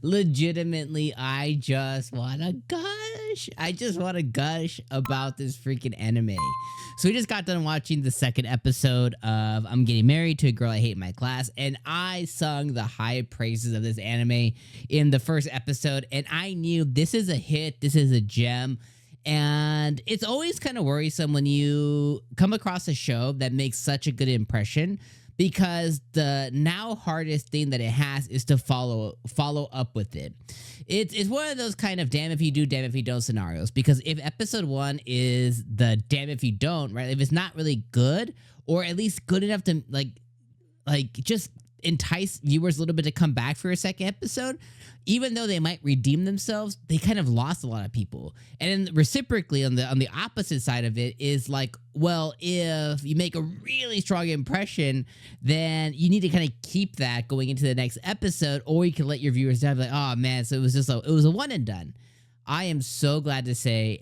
Legitimately, I just want to gush. I just want to gush about this freaking anime. So we just got done watching the second episode of I'm Getting Married to a Girl I Hate in My Class, and I sung the high praises of this anime in the first episode, and I knew this is a hit, this is a gem. And it's always kind of worrisome when you come across a show that makes such a good impression, because the now hardest thing that it has is to follow up with it. It's one of those kind of damn if you do, damn if you don't scenarios, because if episode 1 is the damn if you don't, right? If it's not really good, or at least good enough to like just entice viewers a little bit to come back for a second episode, even though they might redeem themselves, they kind of lost a lot of people. And then reciprocally, on the opposite side of it is like, well, if you make a really strong impression, then you need to kind of keep that going into the next episode, or you can let your viewers down, like, oh man, so it was a one and done. I am so glad to say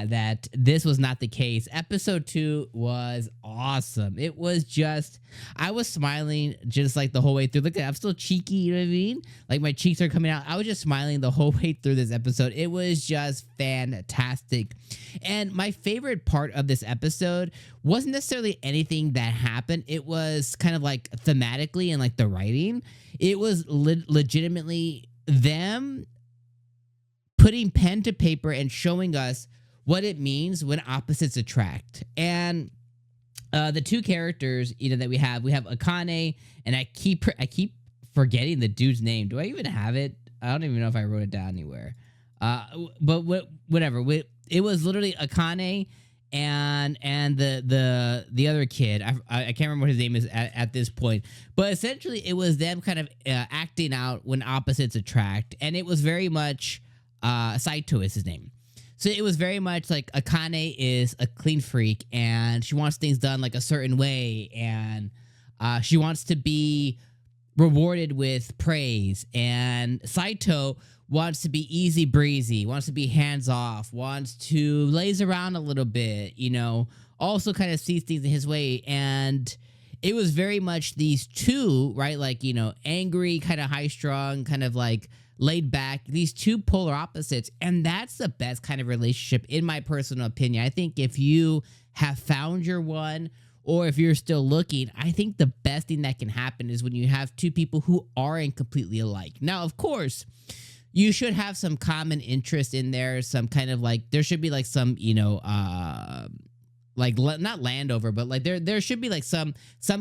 that this was not the case. Episode 2 was awesome. It was just, I was smiling just like the whole way through. Look, I'm still cheeky, you know what I mean? Like my cheeks are coming out. I was just smiling the whole way through this episode. It was just fantastic. And my favorite part of this episode wasn't necessarily anything that happened. It was kind of like thematically and like the writing. It was legitimately them putting pen to paper and showing us what it means when opposites attract. And the two characters, that we have 𝐒𝐚𝐧𝐧𝐞𝐥, and I keep forgetting the dude's name. Do I even have it? I don't even know if I wrote it down anywhere. But whatever. It was literally 𝐒𝐚𝐧𝐽 and the other kid. I can't remember what his name is at this point. But essentially, it was them kind of acting out when opposites attract, and it was very much 𝐜𝐡𝐚𝐧𝐧𝐞𝐥 is his name. So it was very much like 𝐒𝐚𝐧𝐽 is a clean freak, and she wants things done like a certain way, and she wants to be rewarded with praise. And 𝐜𝐡𝐚 wants to be easy breezy, wants to be hands off, wants to laze around a little bit, also kind of sees things in his way. And it was very much these two, right? Like, angry, kind of high strung, kind of like laid back, these two polar opposites. And that's the best kind of relationship, in my personal opinion. I think if you have found your one, or if you're still looking, I think the best thing that can happen is when you have two people who aren't completely alike. Now, of course, you should have some common interest in there, some kind of like, there should be like some, like not Landover, but like there should be like some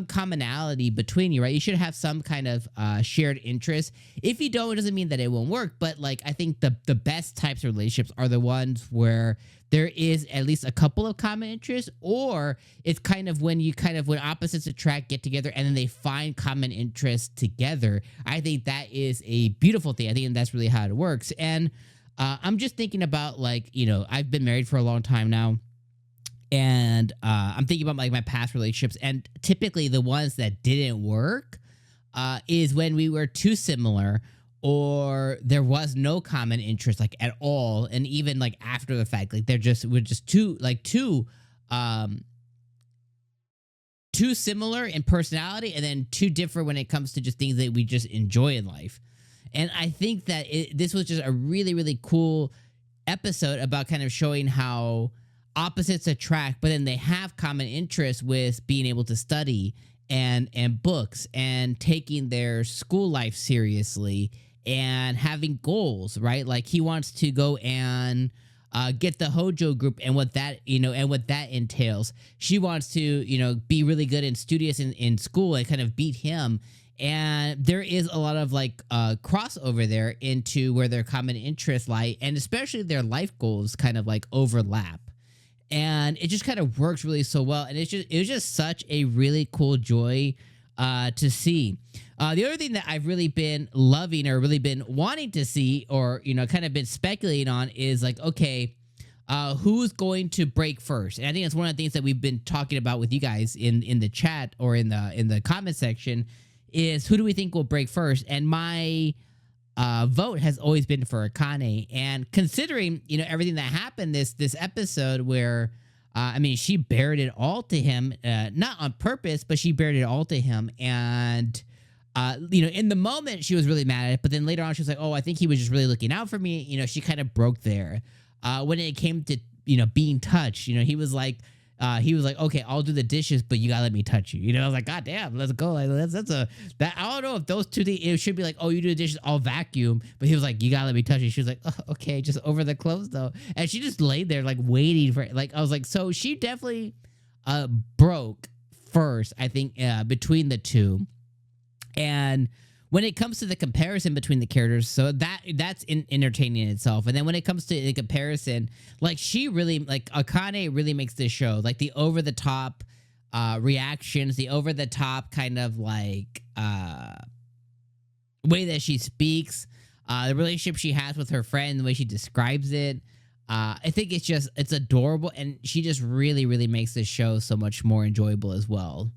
commonality between you, right? You should have some kind of shared interest. If you don't, it doesn't mean that it won't work. But like, I think the best types of relationships are the ones where there is at least a couple of common interests, or it's kind of when opposites attract, get together, and then they find common interests together. I think that is a beautiful thing. I think that's really how it works. And I'm just thinking about like, I've been married for a long time now. And I'm thinking about like my past relationships, and typically the ones that didn't work is when we were too similar, or there was no common interest like at all, and even like after the fact, like we're just too similar in personality, and then too different when it comes to just things that we just enjoy in life. And I think that this was just a really, really cool episode about kind of showing how opposites attract, but then they have common interests with being able to study and books and taking their school life seriously and having goals, right? Like he wants to go and get the Hojo group and what that entails. She wants to be really good and studious in school and kind of beat him. And there is a lot of like crossover there into where their common interests lie, and especially their life goals kind of like overlap. And it just kind of works really so well. And it was just such a really cool joy to see. The other thing that I've really been loving, or really been wanting to see, or kind of been speculating on, is like, okay, who's going to break first? And I think that's one of the things that we've been talking about with you guys in the chat or in the comment section, is who do we think will break first? And my vote has always been for 𝐒𝐚. And considering, everything that happened this episode where, I mean, she bared it all to him, not on purpose, but she bared it all to him. And, in the moment, she was really mad at it. But then later on, she was like, oh, I think he was just really looking out for me. She kind of broke there. When it came to, being touched, he was like, okay, I'll do the dishes, but you gotta let me touch you. I was like, God damn, let's go. Like, I don't know if those two things, it should be like, oh, you do the dishes, I'll vacuum. But he was like, you gotta let me touch you. She was like, oh, okay, just over the clothes though. And she just laid there like waiting for it. Like, I was like, so she definitely broke first, I think, between the two. And when it comes to the comparison between the characters, so that's entertaining in itself. And then when it comes to the comparison, like she really, like 𝐒𝐚 really makes this show, like the over the top reactions, the over the top kind of like way that she speaks, the relationship she has with her friend, the way she describes it. I think it's adorable, and she just really, really makes this show so much more enjoyable as well.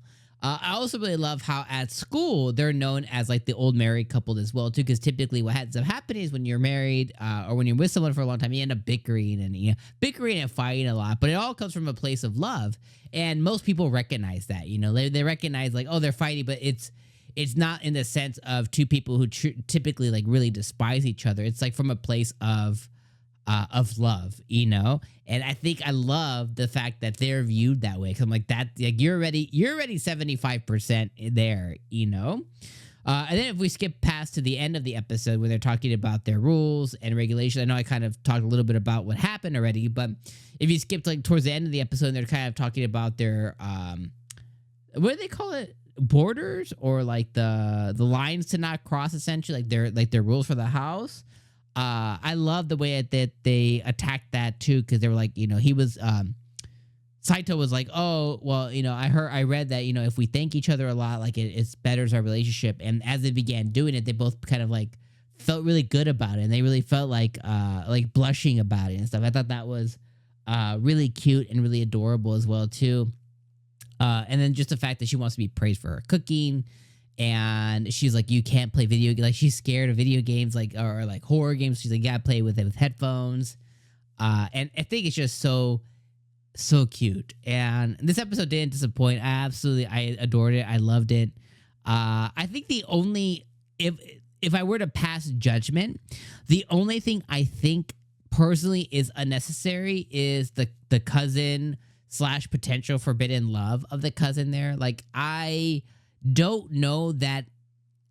I also really love how at school they're known as like the old married couple as well too, because typically what ends up happening is when you're married or when you're with someone for a long time, you end up bickering and fighting a lot, but it all comes from a place of love, and most people recognize that. They recognize like, oh, they're fighting, but it's not in the sense of two people who typically like really despise each other. It's like from a place of love, and I think I love the fact that they're viewed that way. Cause I'm like that, like you're already 75% there, And then if we skip past to the end of the episode where they're talking about their rules and regulations, I know I kind of talked a little bit about what happened already, but if you skip like towards the end of the episode, they're kind of talking about their what do they call it? Borders, or like the lines to not cross, essentially, like their rules for the house. I love the way that they attacked that too, because they were like, he was Saito was like, oh, well, I read that, if we thank each other a lot, like it betters our relationship. And as they began doing it, they both kind of like felt really good about it, and they really felt like blushing about it and stuff. I thought that was really cute and really adorable as well too. And then just the fact that she wants to be praised for her cooking. And she's like, you can't play like she's scared of video games, like, or like horror games. She's like, you gotta play with it with headphones. And I think it's just so cute. And this episode didn't disappoint. I adored it. I loved it. I think the only, if I were to pass judgment, the only thing I think personally is unnecessary is the cousin / potential forbidden love of the cousin there. Like, I don't know that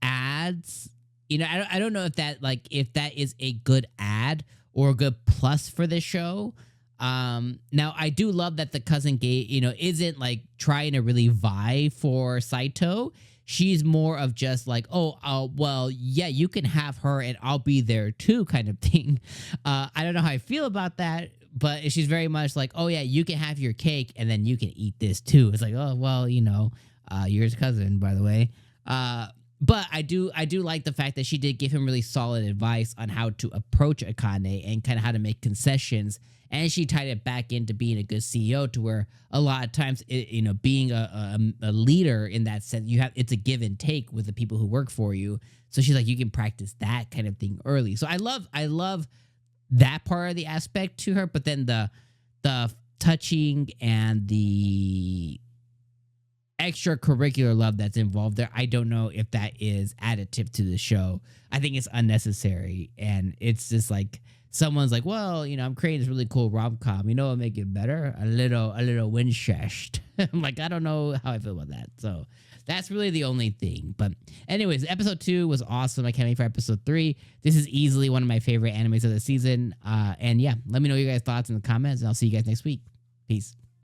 adds, I don't know if that is a good add or a good plus for this show. Now I do love that the cousin gay, isn't like trying to really vie for Saito. She's more of just like, oh, well, yeah, you can have her and I'll be there too, kind of thing. I don't know how I feel about that, but she's very much like, oh yeah, you can have your cake and then you can eat this too. It's like, oh, well, you're his cousin, by the way. But I do like the fact that she did give him really solid advice on how to approach 𝐒𝐚 and kind of how to make concessions. And she tied it back into being a good CEO, to where a lot of times, being a leader in that sense, it's a give and take with the people who work for you. So she's like, you can practice that kind of thing early. So I love that part of the aspect to her. But then the touching and the extracurricular love that's involved there, I don't know if that is additive to the show. I think it's unnecessary, and it's just like someone's like, well, I'm creating this really cool rom-com, what make it better? A little Winchest. I'm like, I don't know how I feel about that. So that's really the only thing. But anyways, episode 2 was awesome. I can't wait for episode 3. This is easily one of my favorite animes of the season. And yeah, let me know your guys' thoughts in the comments, and I'll see you guys next week. Peace.